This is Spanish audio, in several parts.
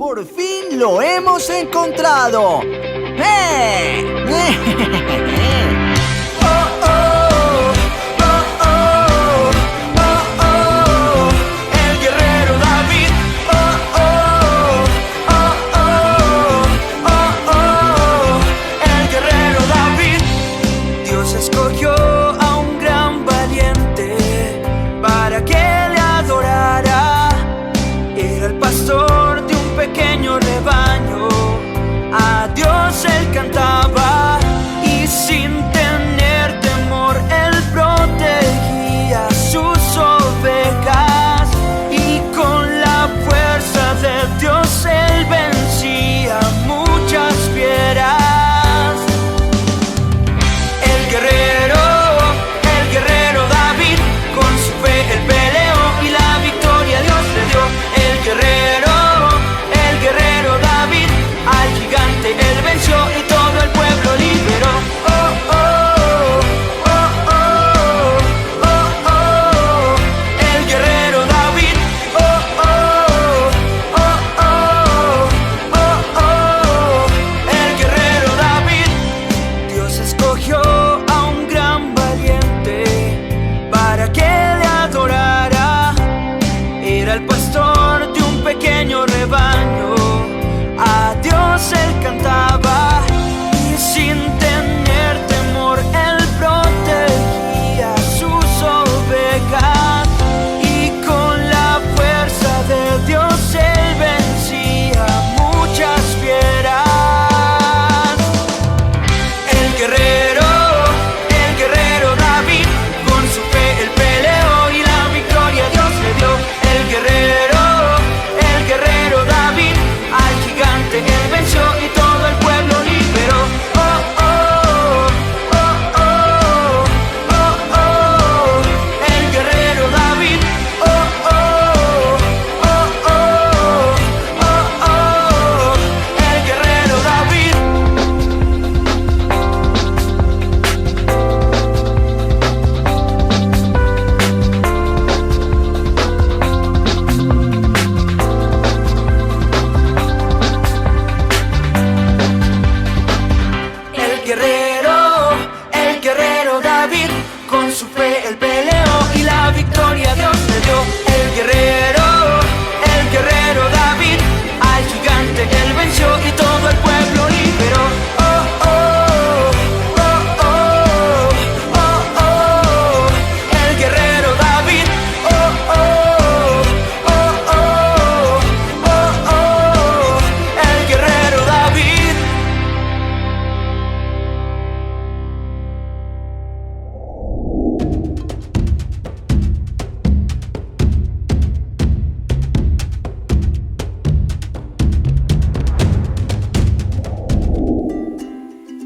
¡Por fin lo hemos encontrado! ¡Eh! El guerrero David. El guerrero David. Dios escogió a un gran valiente para que le adorara. Era el pastor de un pequeño rebaño, a Dios él cantaba, y sin tener temor él protegía sus ovejas, y con la fuerza de Dios él vencía muchas fieras. El guerrero David, con su fe él peleó y la victoria Dios le dio. El guerrero David, al gigante él venció y todo el pueblo liberó. El guerrero David. El guerrero David. Dios escogió a un gran valiente para que le adorara. Era el pastor de un pequeño rebaño, a Dios él cantaba, y sin tener temor él protegía sus ovejas, y con la fuerza de Dios él vencía muchas fieras. El guerrero David, con su fe él peleó y la victoria Dios le dio. El guerrero David, al gigante él venció y todo el pueblo liberó. El guerrero David. El guerrero David. El guerrero David, con su fe él peleó y la victoria Dios le dio. El guerrero David, al gigante él venció y todo el pueblo liberó. El guerrero David. El guerrero David.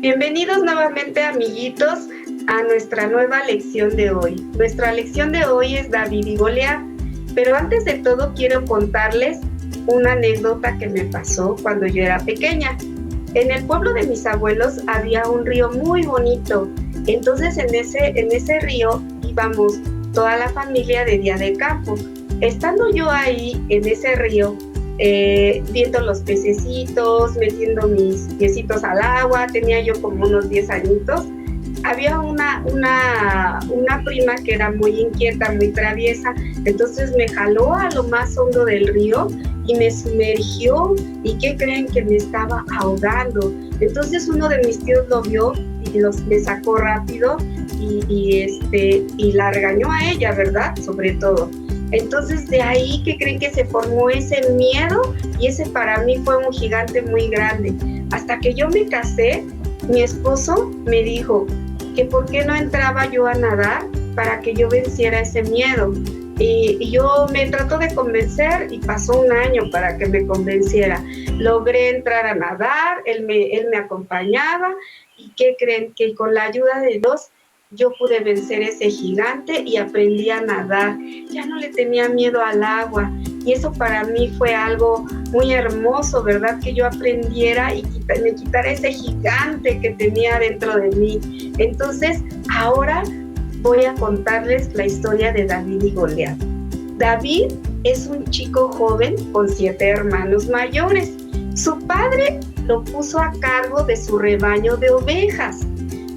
Bienvenidos nuevamente, amiguitos, a nuestra nueva lección de hoy. Nuestra lección de hoy es David y Goliat, pero antes de todo quiero contarles una anécdota que me pasó cuando yo era pequeña. En el pueblo de mis abuelos había un río muy bonito, entonces en ese río íbamos toda la familia de día de campo. Estando yo ahí en ese río, viendo los pececitos, metiendo mis piecitos al agua, tenía yo como unos 10 añitos. Había una prima que era muy inquieta, muy traviesa, entonces me jaló a lo más hondo del río y me sumergió, y ¿qué creen? Que me estaba ahogando. Entonces uno de mis tíos lo vio y me sacó rápido y la regañó a ella, ¿verdad? Sobre todo. Entonces de ahí, ¿qué creen? Que se formó ese miedo, y ese para mí fue un gigante muy grande. Hasta que yo me casé, mi esposo me dijo que por qué no entraba yo a nadar para que yo venciera ese miedo. Y yo me trató de convencer y pasó un año para que me convenciera. Logré entrar a nadar, él me acompañaba, y ¿qué creen? Que con la ayuda de Dios yo pude vencer ese gigante y aprendí a nadar. Ya no le tenía miedo al agua, y eso para mí fue algo muy hermoso, ¿verdad? Que yo aprendiera y me quitara ese gigante que tenía dentro de mí. Entonces, ahora voy a contarles la historia de David y Goliat. David es un chico joven con 7 hermanos mayores. Su padre lo puso a cargo de su rebaño de ovejas.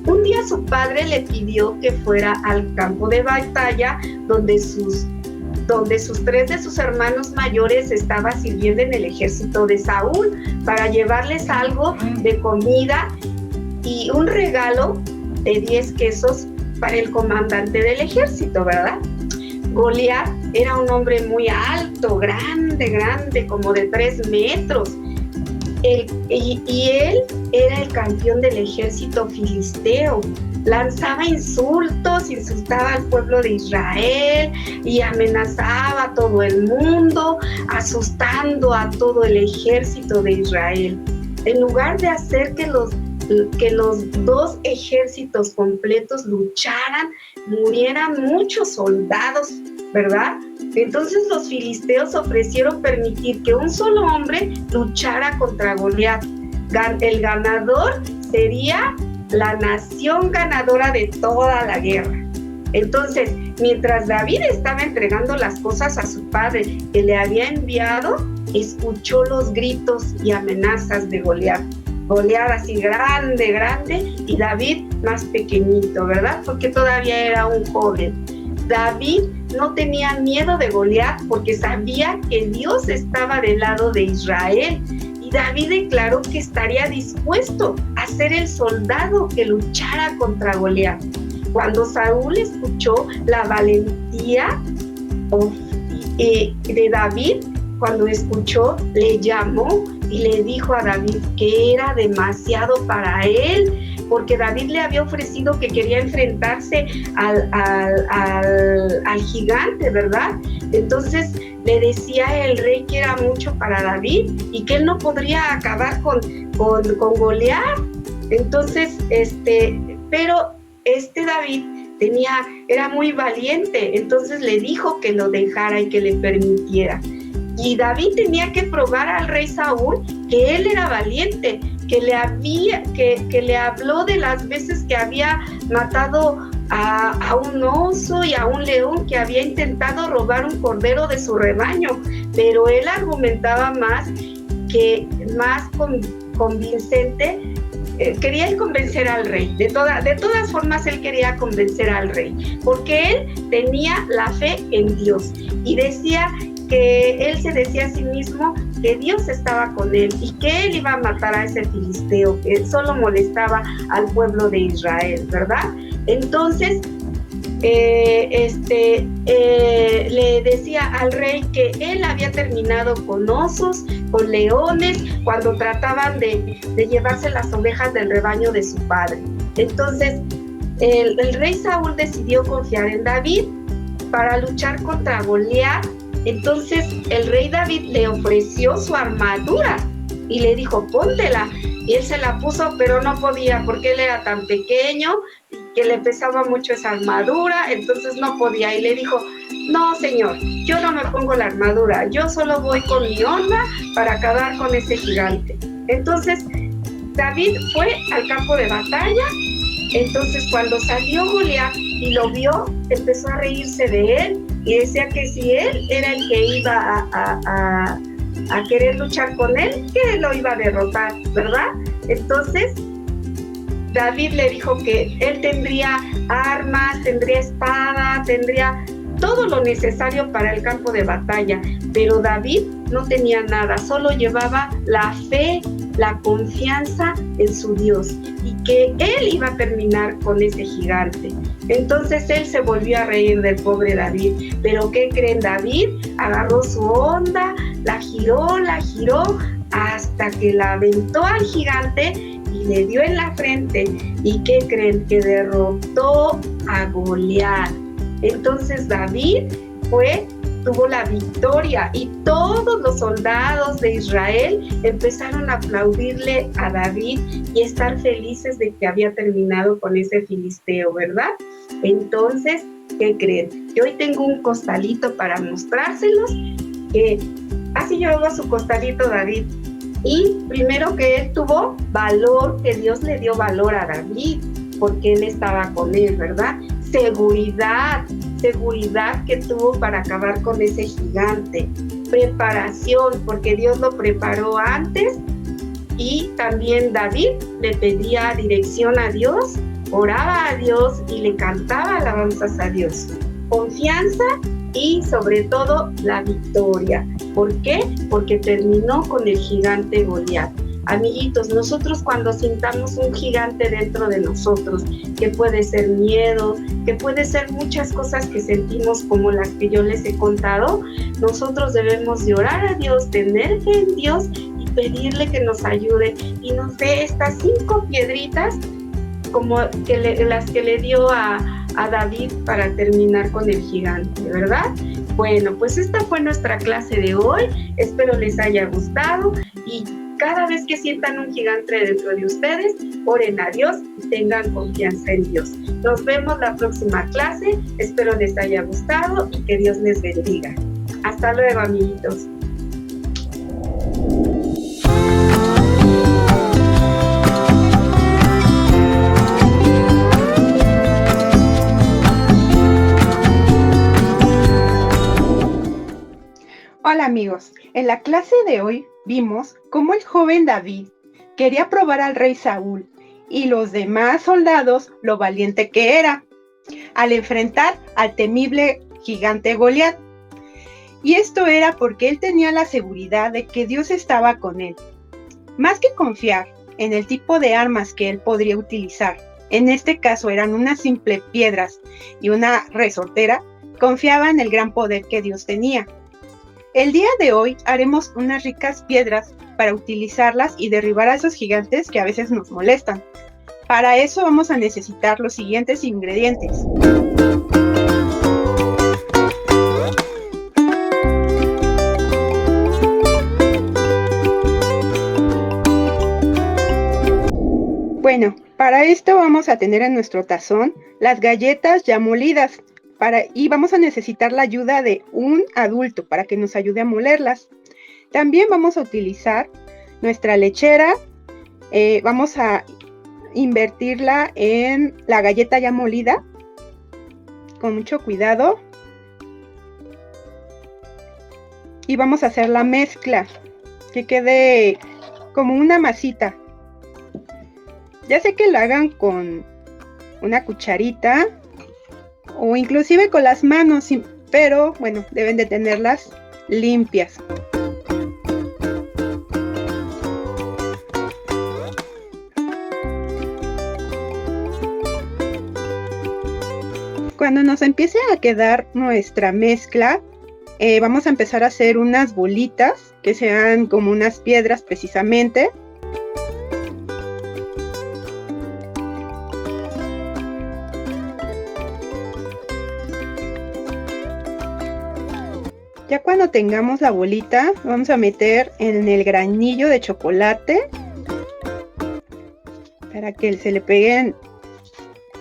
Un día su padre le pidió que fuera al campo de batalla donde sus 3 de sus hermanos mayores estaban sirviendo en el ejército de Saúl, para llevarles algo de comida y un regalo de 10 quesos para el comandante del ejército, ¿verdad? Goliat era un hombre muy alto, grande, como de 3 metros. Y él era el campeón del ejército filisteo. Lanzaba insultos, insultaba al pueblo de Israel y amenazaba a todo el mundo, asustando a todo el ejército de Israel. En lugar de hacer que los 2 ejércitos completos lucharan, murieran muchos soldados, ¿verdad? Entonces los filisteos ofrecieron permitir que un solo hombre luchara contra Goliat. El ganador sería la nación ganadora de toda la guerra. Entonces, mientras David estaba entregando las cosas a su padre que le había enviado, escuchó los gritos y amenazas de Goliat. Goliat así grande, y David más pequeñito, ¿verdad? Porque todavía era un joven. David no tenía miedo de Goliat porque sabía que Dios estaba del lado de Israel. Y David declaró que estaría dispuesto a ser el soldado que luchara contra Goliat. Cuando Saúl escuchó la valentía de David, cuando escuchó, le llamó y le dijo a David que era demasiado para él, porque David le había ofrecido que quería enfrentarse al gigante, ¿verdad? Entonces le decía el rey que era mucho para David y que él no podría acabar con Goliat. Entonces, pero David era muy valiente, entonces le dijo que lo dejara y que le permitiera. Y David tenía que probar al rey Saúl que él era valiente, que le habló de las veces que había matado a un oso y a un león, que había intentado robar un cordero de su rebaño, pero él argumentaba más convincente. Quería él convencer al rey, de todas formas él quería convencer al rey, porque él tenía la fe en Dios y decía que él se decía a sí mismo que Dios estaba con él y que él iba a matar a ese filisteo que solo molestaba al pueblo de Israel, ¿verdad? Entonces le decía al rey que él había terminado con osos, con leones, cuando trataban de llevarse las ovejas del rebaño de su padre. Entonces el rey Saúl decidió confiar en David para luchar contra Goliat. Entonces el rey David le ofreció su armadura y le dijo, póntela. Y él se la puso, pero no podía porque él era tan pequeño que le pesaba mucho esa armadura, entonces no podía. Y le dijo, no señor, yo no me pongo la armadura, yo solo voy con mi honra para acabar con ese gigante. Entonces David fue al campo de batalla. Entonces cuando salió Goliat y lo vio, empezó a reírse de él y decía que si él era el que iba a querer luchar con él, que él lo iba a derrotar, ¿verdad? Entonces David le dijo que él tendría armas, tendría espada, tendría todo lo necesario para el campo de batalla, pero David no tenía nada, solo llevaba la fe, la confianza en su Dios y que él iba a terminar con ese gigante. Entonces él se volvió a reír del pobre David, pero ¿qué creen? David agarró su onda, la giró hasta que la aventó al gigante y le dio en la frente. ¿Y qué creen? Que derrotó a Goliat. Entonces David tuvo la victoria y todos los soldados de Israel empezaron a aplaudirle a David y estar felices de que había terminado con ese filisteo, ¿verdad? Entonces, ¿qué creen? Que hoy tengo un costalito para mostrárselos, que así llevaba su costalito David. Y primero que él tuvo valor, que Dios le dio valor a David, porque él estaba con él, ¿verdad? Seguridad seguridad que tuvo para acabar con ese gigante, preparación, porque Dios lo preparó antes, y también David le pedía dirección a Dios, oraba a Dios y le cantaba alabanzas a Dios. Confianza y sobre todo la victoria. ¿Por qué? Porque terminó con el gigante Goliat. Amiguitos, nosotros cuando sintamos un gigante dentro de nosotros, que puede ser miedo, que puede ser muchas cosas que sentimos como las que yo les he contado, nosotros debemos de orar a Dios, tener fe en Dios y pedirle que nos ayude y nos dé estas 5 piedritas como las que le dio a David para terminar con el gigante, ¿verdad? Bueno, pues esta fue nuestra clase de hoy. Espero les haya gustado y cada vez que sientan un gigante dentro de ustedes, oren a Dios y tengan confianza en Dios. Nos vemos la próxima clase. Espero les haya gustado y que Dios les bendiga. Hasta luego, amiguitos. Hola amigos, en la clase de hoy vimos cómo el joven David quería probar al rey Saúl y los demás soldados lo valiente que era al enfrentar al temible gigante Goliat. Y esto era porque él tenía la seguridad de que Dios estaba con él. Más que confiar en el tipo de armas que él podría utilizar, en este caso eran unas simples piedras y una resortera, confiaba en el gran poder que Dios tenía. El día de hoy haremos unas ricas piedras para utilizarlas y derribar a esos gigantes que a veces nos molestan. Para eso vamos a necesitar los siguientes ingredientes. Bueno, para esto vamos a tener en nuestro tazón las galletas ya molidas. Y vamos a necesitar la ayuda de un adulto para que nos ayude a molerlas. También vamos a utilizar nuestra lechera. Vamos a invertirla en la galleta ya molida con mucho cuidado. Y vamos a hacer la mezcla que quede como una masita. Ya sé que la hagan con una cucharita o inclusive con las manos, pero bueno, deben de tenerlas limpias. Cuando nos empiece a quedar nuestra mezcla, vamos a empezar a hacer unas bolitas que sean como unas piedras precisamente. Ya cuando tengamos la bolita, vamos a meter en el granillo de chocolate para que se le peguen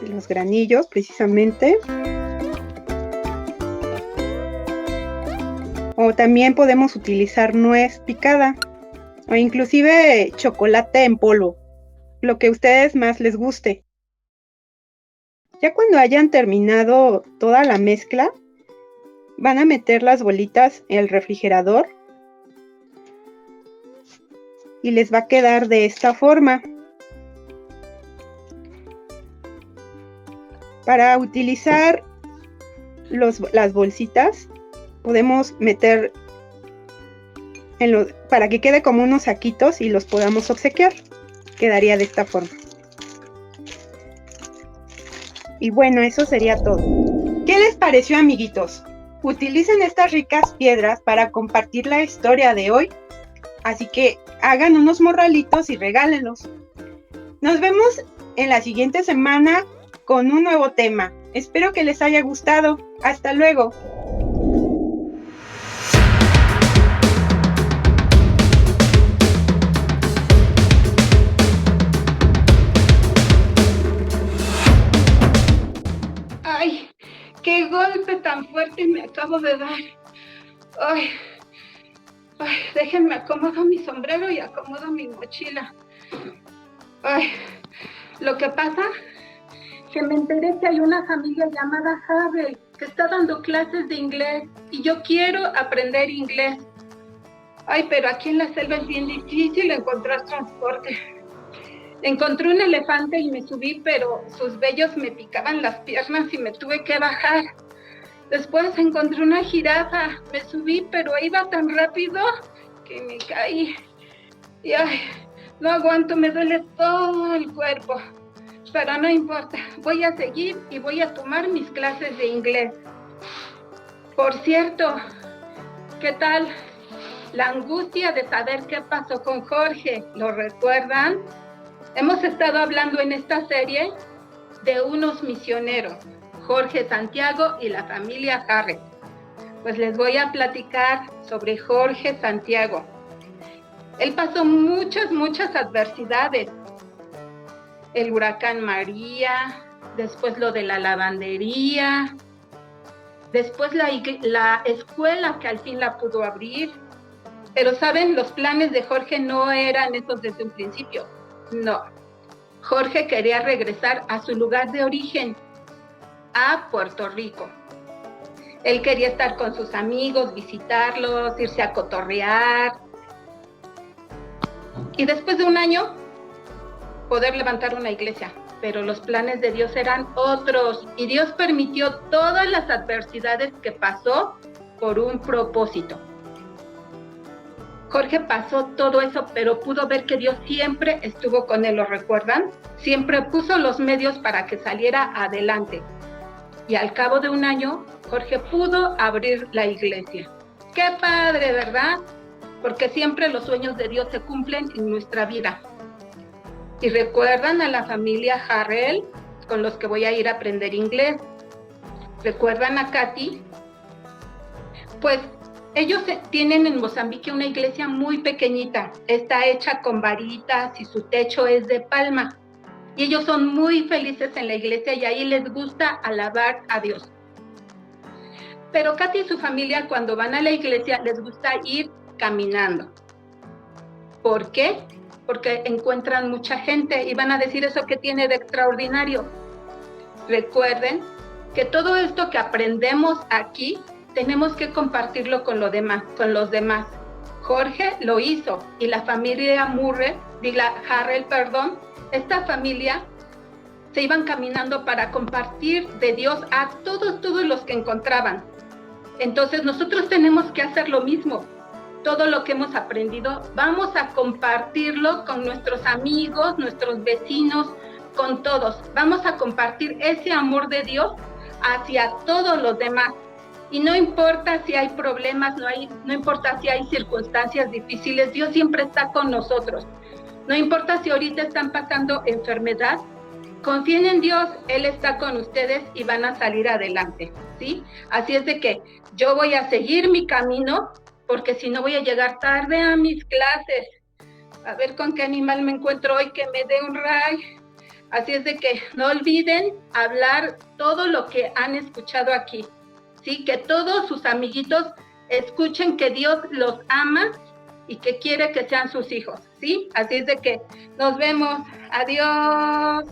los granillos precisamente. O también podemos utilizar nuez picada o inclusive chocolate en polvo, lo que a ustedes más les guste. Ya cuando hayan terminado toda la mezcla, van a meter las bolitas en el refrigerador y les va a quedar de esta forma. Para utilizar las bolsitas, podemos meter para que quede como unos saquitos y los podamos obsequiar. Quedaría de esta forma. Y bueno, eso sería todo. ¿Qué les pareció, amiguitos? Utilicen estas ricas piedras para compartir la historia de hoy, así que hagan unos morralitos y regálenlos. Nos vemos en la siguiente semana con un nuevo tema. Espero que les haya gustado. Hasta luego. ¡Ay! ¡Qué golpe tan fuerte me acabo de dar! ¡Ay! ¡Ay! Déjenme acomodo mi sombrero y acomodo mi mochila. ¡Ay! Lo que pasa que me enteré que hay una familia llamada Harrell que está dando clases de inglés y yo quiero aprender inglés. Ay, pero aquí en la selva es bien difícil encontrar transporte. Encontré un elefante y me subí, pero sus vellos me picaban las piernas y me tuve que bajar. Después encontré una jirafa, me subí, pero iba tan rápido que me caí. Y ay, no aguanto, me duele todo el cuerpo. Pero no importa, voy a seguir y voy a tomar mis clases de inglés. Por cierto, ¿qué tal la angustia de saber qué pasó con Jorge? ¿Lo recuerdan? Hemos estado hablando en esta serie de unos misioneros, Jorge Santiago y la familia Harrell. Pues les voy a platicar sobre Jorge Santiago. Él pasó muchas adversidades. El huracán María, después lo de la lavandería, después la escuela que al fin la pudo abrir. Pero saben, los planes de Jorge no eran esos desde un principio. No. Jorge quería regresar a su lugar de origen, a Puerto Rico. Él quería estar con sus amigos, visitarlos, irse a cotorrear. Y después de un año, poder levantar una iglesia. Pero los planes de Dios eran otros. Y Dios permitió todas las adversidades que pasó por un propósito. Jorge pasó todo eso, pero pudo ver que Dios siempre estuvo con él, ¿lo recuerdan? Siempre puso los medios para que saliera adelante. Y al cabo de un año, Jorge pudo abrir la iglesia. ¡Qué padre!, ¿verdad? Porque siempre los sueños de Dios se cumplen en nuestra vida. Y recuerdan a la familia Harrell, con los que voy a ir a aprender inglés. ¿Recuerdan a Katy? Pues ellos tienen en Mozambique una iglesia muy pequeñita. Está hecha con varitas y su techo es de palma. Y ellos son muy felices en la iglesia y ahí les gusta alabar a Dios. Pero Katy y su familia, cuando van a la iglesia, les gusta ir caminando. ¿Por qué? Porque encuentran mucha gente y van a decir, ¿eso qué tiene de extraordinario? Recuerden que todo esto que aprendemos aquí tenemos que compartirlo con los demás. Jorge lo hizo y la familia Harrell, esta familia se iban caminando para compartir de Dios a todos los que encontraban. Entonces nosotros tenemos que hacer lo mismo. Todo lo que hemos aprendido, vamos a compartirlo con nuestros amigos, nuestros vecinos, con todos. Vamos a compartir ese amor de Dios hacia todos los demás. Y no importa si hay problemas, no importa si hay circunstancias difíciles, Dios siempre está con nosotros. No importa si ahorita están pasando enfermedad, confíen en Dios, Él está con ustedes y van a salir adelante, ¿sí? Así es de que yo voy a seguir mi camino, porque si no voy a llegar tarde a mis clases. A ver con qué animal me encuentro hoy que me dé un ray. Así es de que no olviden hablar todo lo que han escuchado aquí. Sí, que todos sus amiguitos escuchen que Dios los ama y que quiere que sean sus hijos, ¿sí? Así es de que nos vemos. Adiós.